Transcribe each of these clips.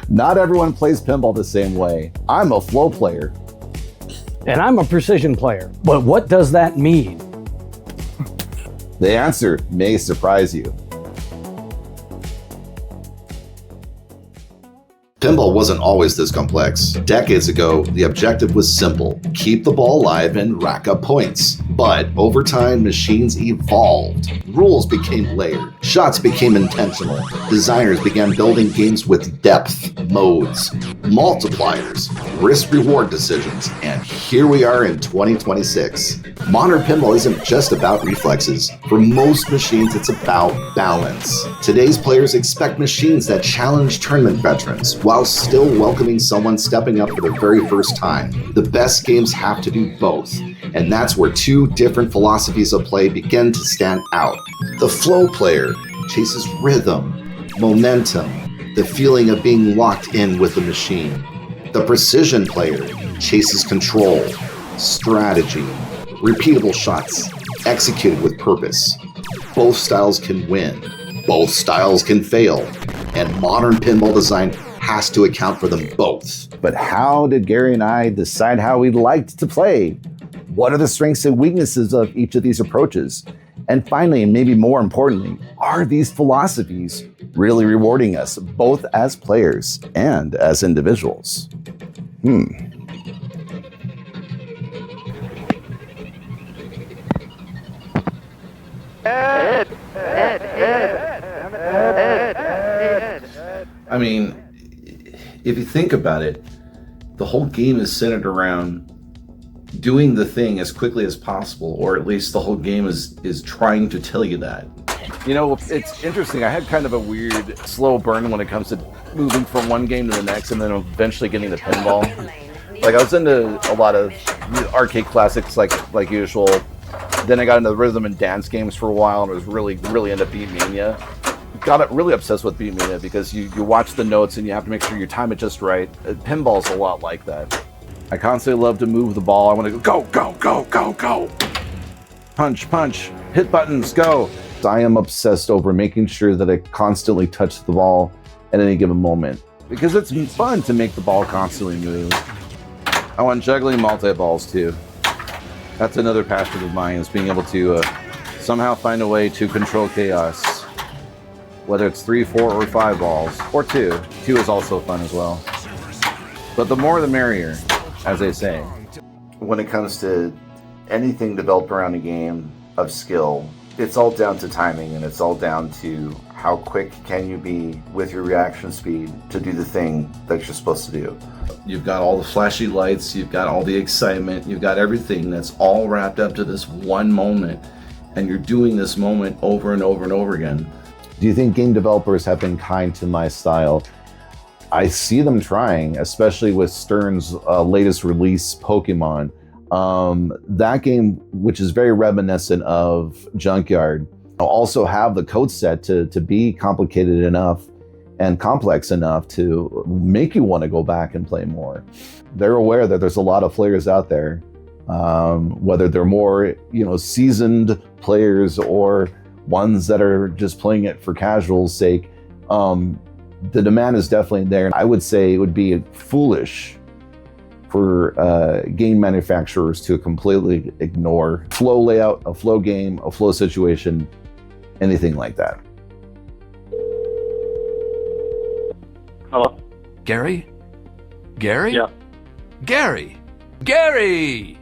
Not everyone plays pinball the same way. I'm a flow player. And I'm a precision player. But what does that mean? The answer may surprise you. Pinball wasn't always this complex. Decades ago, the objective was simple: keep the ball alive and rack up points. But over time, machines evolved. Rules became layered. Shots became intentional. Designers began building games with depth, modes, multipliers, risk-reward decisions, and here we are in 2026. Modern pinball isn't just about reflexes. For most machines, it's about balance. Today's players expect machines that challenge tournament veterans, while still welcoming someone stepping up for the very first time. The best games have to do both, and that's where two different philosophies of play begin to stand out. The flow player chases rhythm, momentum, the feeling of being locked in with the machine. The precision player chases control, strategy, repeatable shots, executed with purpose. Both styles can win, both styles can fail, and modern pinball design has to account for them both. But how did Gary and I decide how we liked to play? What are the strengths and weaknesses of each of these approaches? And finally, and maybe more importantly, are these philosophies really rewarding us, both as players and as individuals? I mean, if you think about it, the whole game is centered around doing the thing as quickly as possible, or at least the whole game is trying to tell you that. You know, it's interesting. I had kind of a weird slow burn when it comes to moving from one game to the next and then eventually getting to pinball. Like, I was into a lot of arcade classics like usual. Then I got into the rhythm and dance games for a while and was really into Beat Mania. Got really obsessed with Beat Mania because you watch the notes and you have to make sure you time it just right. Pinball's a lot like that. I constantly love to move the ball. I want to go, go, go, go, go. Punch, punch, hit buttons, go. I am obsessed over making sure that I constantly touch the ball at any given moment, because it's fun to make the ball constantly move. I want juggling multi-balls too. That's another passion of mine, is being able to somehow find a way to control chaos. Whether it's 3, 4, or 5 balls, or 2. 2 is also fun as well. But the more the merrier, as they say. When it comes to anything developed around a game of skill, it's all down to timing, and it's all down to how quick can you be with your reaction speed to do the thing that you're supposed to do. You've got all the flashy lights, you've got all the excitement, you've got everything that's all wrapped up to this one moment, and you're doing this moment over and over and over again. Do you think game developers have been kind to my style? I see them trying, especially with Stern's latest release, Pokemon. That game, which is very reminiscent of Junkyard, also have the code set to be complicated enough and complex enough to make you want to go back and play more. They're aware that there's a lot of players out there, whether they're more seasoned players or ones that are just playing it for casual's sake. The demand is definitely there. I would say it would be foolish for game manufacturers to completely ignore flow layout, a flow game, a flow situation, anything like that. Hello? Gary? Gary? Yeah. Gary! Gary!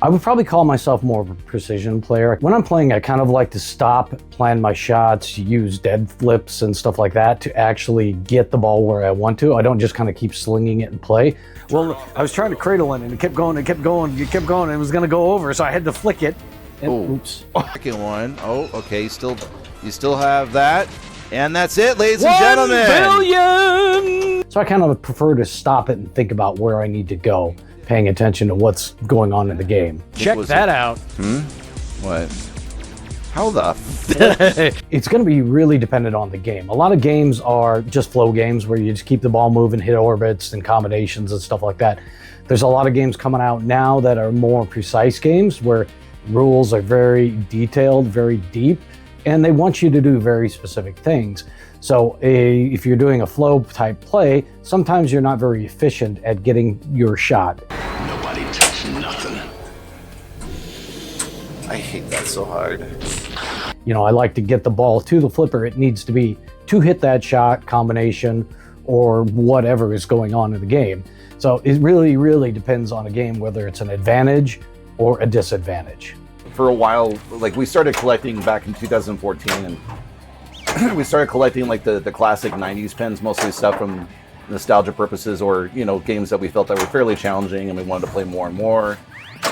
I would probably call myself more of a precision player. When I'm playing, I kind of like to stop, plan my shots, use dead flips and stuff like that to actually get the ball where I want to. I don't just kind of keep slinging it and play. Well, I was trying to cradle it and it kept going, and it was going to go over, so I had to flick it. And, oops. Second one. Oh, okay. You still have that. And that's it, ladies and gentlemen. 1 billion! So I kind of prefer to stop it and think about where I need to go, paying attention to what's going on in the game. Check that out. What? How the It's going to be really dependent on the game. A lot of games are just flow games where you just keep the ball moving, hit orbits and combinations and stuff like that. There's a lot of games coming out now that are more precise games where rules are very detailed, very deep, and they want you to do very specific things. So if you're doing a flow type play, sometimes you're not very efficient at getting your shot. Nobody touched nothing. I hate that so hard. You know, I like to get the ball to the flipper. It needs to be to hit that shot combination or whatever is going on in the game. So it really, really depends on a game, whether it's an advantage or a disadvantage. For a while, like we started collecting back in 2014, and we started collecting like the classic 90s pens, mostly stuff from nostalgia purposes, or, you know, games that we felt that were fairly challenging and we wanted to play more and more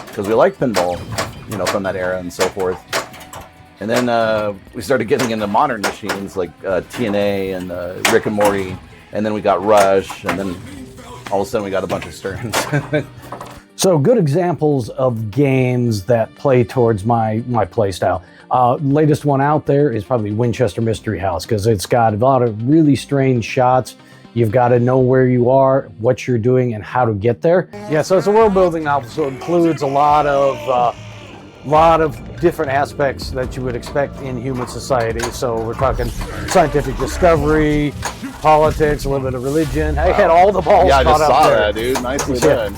because we liked pinball, you know, from that era and so forth. And then we started getting into modern machines like TNA and Rick and Morty, and then we got Rush, and then all of a sudden we got a bunch of Sterns. So good examples of games that play towards my play style. Latest one out there is probably Winchester Mystery House, because it's got a lot of really strange shots. You've got to know where you are, what you're doing, and how to get there. Yeah, so it's a world building novel, so it includes a lot of different aspects that you would expect in human society. So we're talking scientific discovery, politics, a little bit of religion. I had all the balls Yeah, I caught just up saw there. that, dude. Nicely done.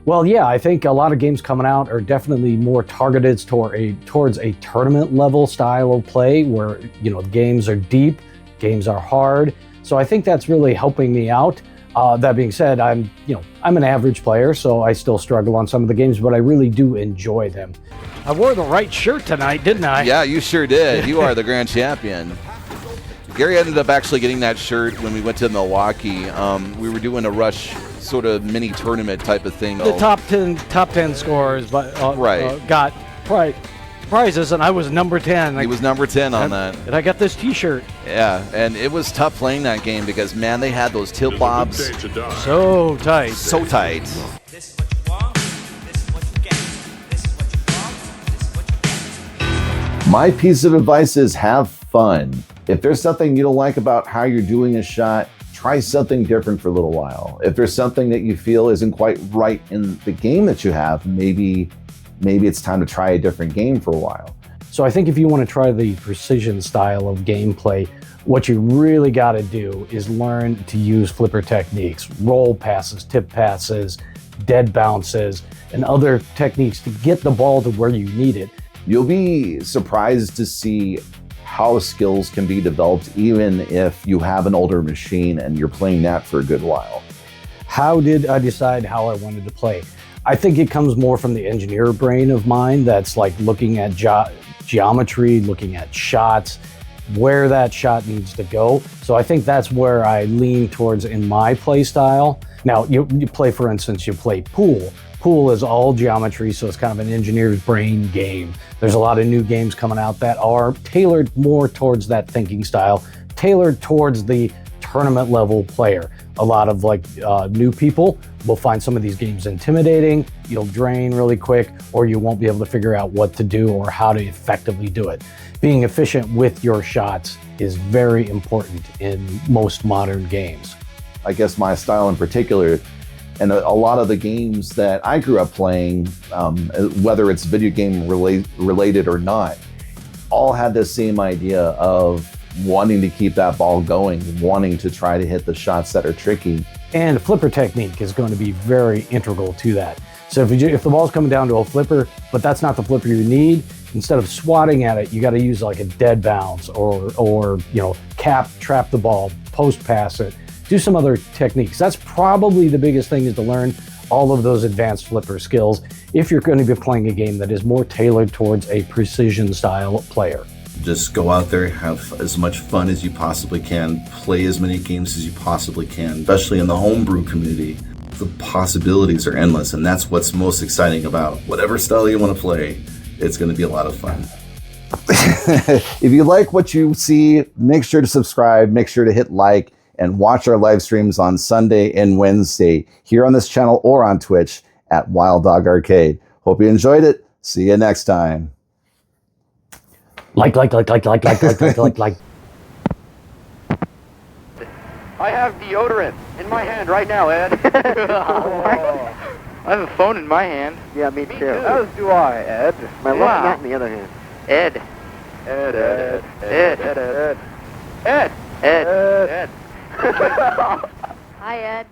Well, yeah, I think a lot of games coming out are definitely more targeted towards a tournament level style of play where, you know, games are deep, games are hard. So I think that's really helping me out. That being said, I'm an average player, so I still struggle on some of the games, but I really do enjoy them. I wore the right shirt tonight, didn't I? Yeah, you sure did. You are the grand champion. Gary ended up actually getting that shirt when we went to Milwaukee. We were doing a Rush sort of mini tournament type of thing. The top 10 scorers Right. got prizes, and I was number 10. He was number 10 on that. And I got this T-shirt. Yeah, and it was tough playing that game because, man, they had those tilt bobs So tight. so tight. This is what you want, this is what you get. This is what you want, this is what you get. My piece of advice is have fun. If there's something you don't like about how you're doing a shot, try something different for a little while. If there's something that you feel isn't quite right in the game that you have, maybe it's time to try a different game for a while. So I think if you want to try the precision style of gameplay, what you really got to do is learn to use flipper techniques, roll passes, tip passes, dead bounces, and other techniques to get the ball to where you need it. You'll be surprised to see how skills can be developed even if you have an older machine and you're playing that for a good while. How did I decide how I wanted to play? I think it comes more from the engineer brain of mine that's like looking at geometry, looking at shots, where that shot needs to go. So I think that's where I lean towards in my play style. Now, you play, for instance, you play pool. Pool is all geometry, so it's kind of an engineer's brain game. There's a lot of new games coming out that are tailored more towards that thinking style, tailored towards the tournament level player. A lot of new people will find some of these games intimidating, you'll drain really quick, or you won't be able to figure out what to do or how to effectively do it. Being efficient with your shots is very important in most modern games. I guess my style in particular, and a lot of the games that I grew up playing, whether it's video game related or not, all had the same idea of wanting to keep that ball going, wanting to try to hit the shots that are tricky. And flipper technique is going to be very integral to that. So if the ball's coming down to a flipper, but that's not the flipper you need, instead of swatting at it, you got to use like a dead bounce or trap the ball, post pass it, do some other techniques. That's probably the biggest thing, is to learn all of those advanced flipper skills if you're going to be playing a game that is more tailored towards a precision style player. Just go out there, have as much fun as you possibly can, play as many games as you possibly can, especially in the homebrew community. The possibilities are endless, and that's what's most exciting about whatever style you want to play. It's going to be a lot of fun. If you like what you see, make sure to subscribe, make sure to hit like, and watch our live streams on Sunday and Wednesday here on this channel or on Twitch at Wild Dog Arcade. Hope you enjoyed it. See you next time. Like. I have deodorant in my hand right now, Ed. I have a phone in my hand. Yeah, me too. As do I, Ed. My left hat in the other hand. Ed. Ed. Ed. Ed. Ed. Ed. Ed. Ed. Hi, Ed.